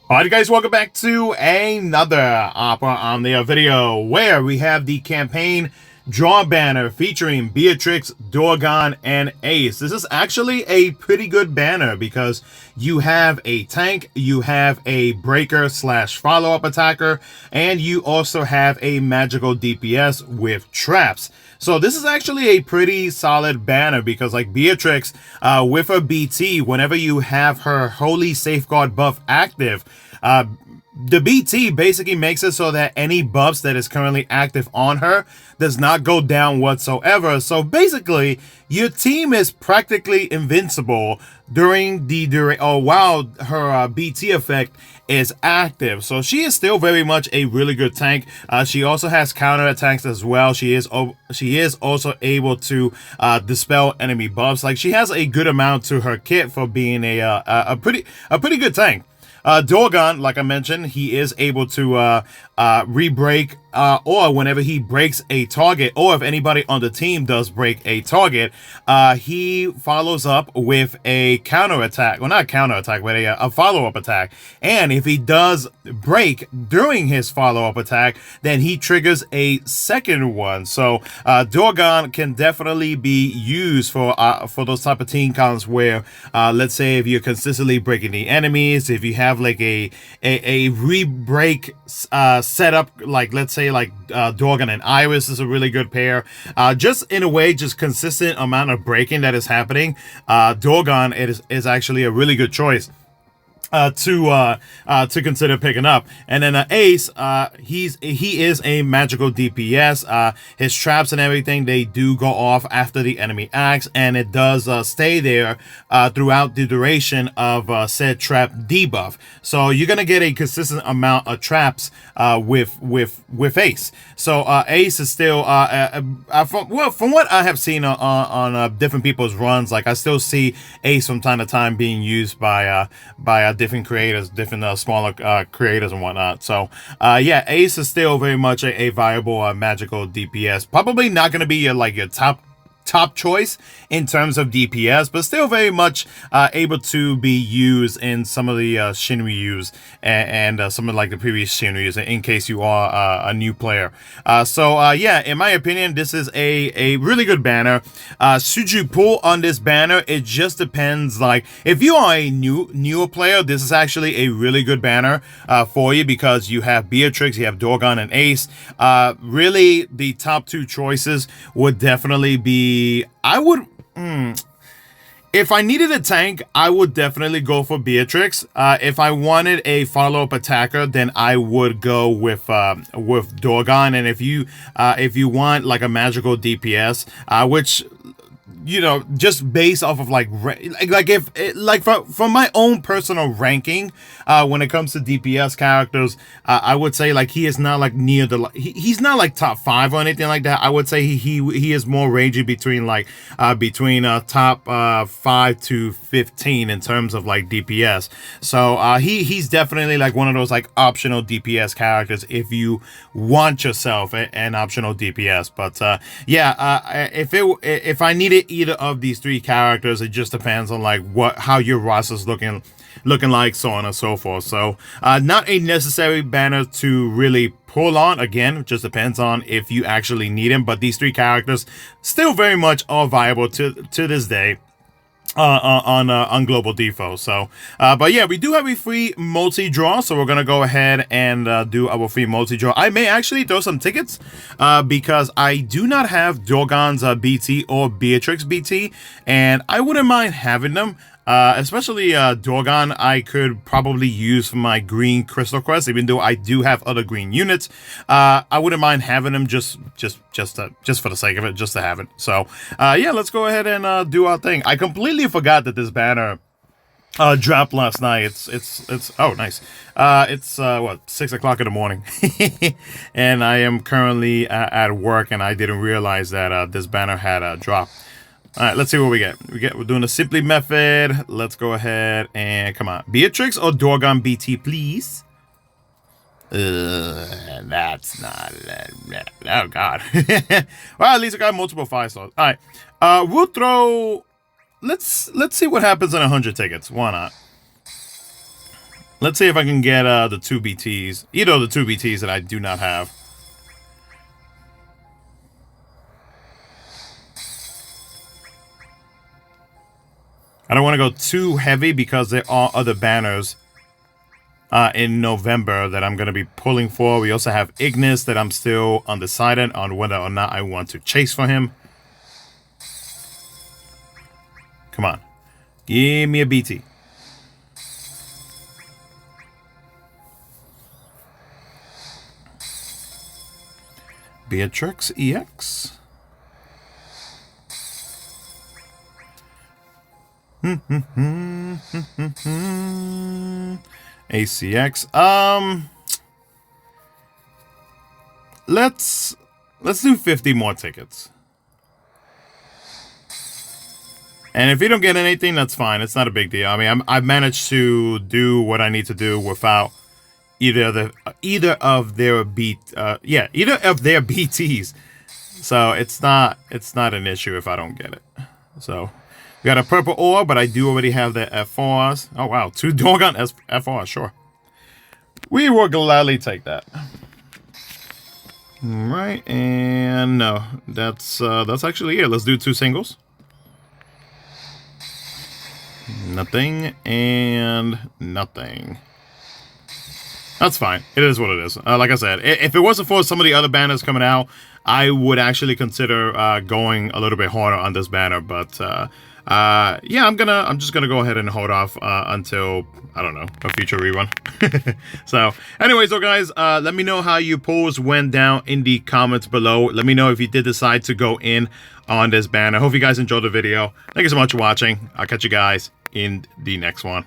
Alright guys, welcome back to another Opera Omnia video where we have the campaign draw banner featuring Beatrix, Dorgann, and Ace. This is actually a pretty good banner because you have a tank, you have a breaker slash follow-up attacker, and you also have a magical DPS with traps. So this is actually a pretty solid banner because like Beatrix with her BT, whenever you have her Holy Safeguard buff active, the BT basically makes it so that any buffs that is currently active on her does not go down whatsoever. So basically, your team is practically invincible during the while her BT effect is active. So she is still very much a really good tank. She also has counter attacks as well. She is also able to dispel enemy buffs. Like she has a good amount to her kit for being a pretty good tank. Dorgann, like I mentioned, he is able to re-break or whenever he breaks a target, or if anybody on the team does break a target, he follows up with a counter attack. Well, not a counter attack, but a follow-up attack. And if he does break during his follow-up attack, then he triggers a second one. So Dorgann can definitely be used for those type of team counts where, let's say, if you're consistently breaking the enemies, if you have like a re-break setup, like let's say like Dorgann and Iris is a really good pair. Just in a way, just consistent amount of breaking that is happening. Dorgann is actually a really good choice to consider picking up. And then Ace, he is a magical DPS. His traps and everything, they do go off after the enemy acts, and it does stay there throughout the duration of said trap debuff. So you're gonna get a consistent amount of traps with Ace. So Ace is still from what I have seen on different people's runs, like I still see Ace from time to time being used by different creators, different smaller creators and whatnot. So yeah, Ace is still very much a viable magical DPS. Probably not going to be your top choice in terms of DPS, but still very much able to be used in some of the Shinryus and some of like the previous Shinryus in case you are a new player. So yeah, in my opinion, this is a really good banner. Should you pull on this banner? It just depends. Like if you are a newer player, this is actually a really good banner for you because you have Beatrix, you have Dorgann, and Ace. Really, the top two choices would definitely be, if I needed a tank, I would definitely go for Beatrix. If I wanted a follow-up attacker, then I would go with Dorgann. And if you want like a magical DPS, which, you know, just based off of like from my own personal ranking, when it comes to DPS characters, I would say like he is not like near the he's not like top 5 or anything like that. I would say he is more ranging between like top 5 to 15 in terms of like DPS. So he's definitely like one of those like optional DPS characters if you want yourself an optional DPS. But yeah, if I needed either of these three characters, it just depends on like how your roster's looking like, so on and so forth. So not a necessary banner to really pull on. Again, it just depends on if you actually need him, but these three characters still very much are viable to this day on global DFFOO. So but yeah, we do have a free multi-draw, so we're gonna go ahead and do our free multi-draw. I may actually throw some tickets because I do not have Dorgann's BT or Beatrix BT, and I wouldn't mind having them. Especially Dorgann, I could probably use for my green crystal quest, even though I do have other green units. I wouldn't mind having them just for the sake of it, just to have it. So yeah, let's go ahead and do our thing. I completely forgot that this banner dropped last night. It's oh nice. It's what, 6 o'clock in the morning, and I am currently at work, and I didn't realize that this banner had dropped. All right, let's see what we get. We're doing the Simply method. Let's go ahead and come on. Beatrix or Dorgann BT, please. That's not. Oh God. Well, at least I got multiple 5-stars. All right. We'll throw. Let's see what happens in 100 tickets. Why not? Let's see if I can get the 2 BTs. Either of the 2 BTs that I do not have. I don't want to go too heavy because there are other banners in November that I'm going to be pulling for. We also have Ignis that I'm still undecided on whether or not I want to chase for him. Come on. Give me a BT. Beatrix EX. ACX. Let's do 50 more tickets. And if you don't get anything, that's fine. It's not a big deal. I mean, I've managed to do what I need to do without either of their BTs. So it's not an issue if I don't get it. So we got a purple ore, but I do already have the F4s. Oh wow, 2 Dorgann F4s, sure. We will gladly take that. All right, and no, that's actually it. Let's do 2 singles. Nothing and nothing. That's fine. It is what it is. Like I said, if it wasn't for some of the other banners coming out, I would actually consider going a little bit harder on this banner. But yeah, I'm just gonna go ahead and hold off until, I don't know, a future rerun. So anyways, though, guys, let me know how your pulls went down in the comments below. Let me know if you did decide to go in on this banner. Hope you guys enjoyed the video. Thank you so much for watching. I'll catch you guys in the next one.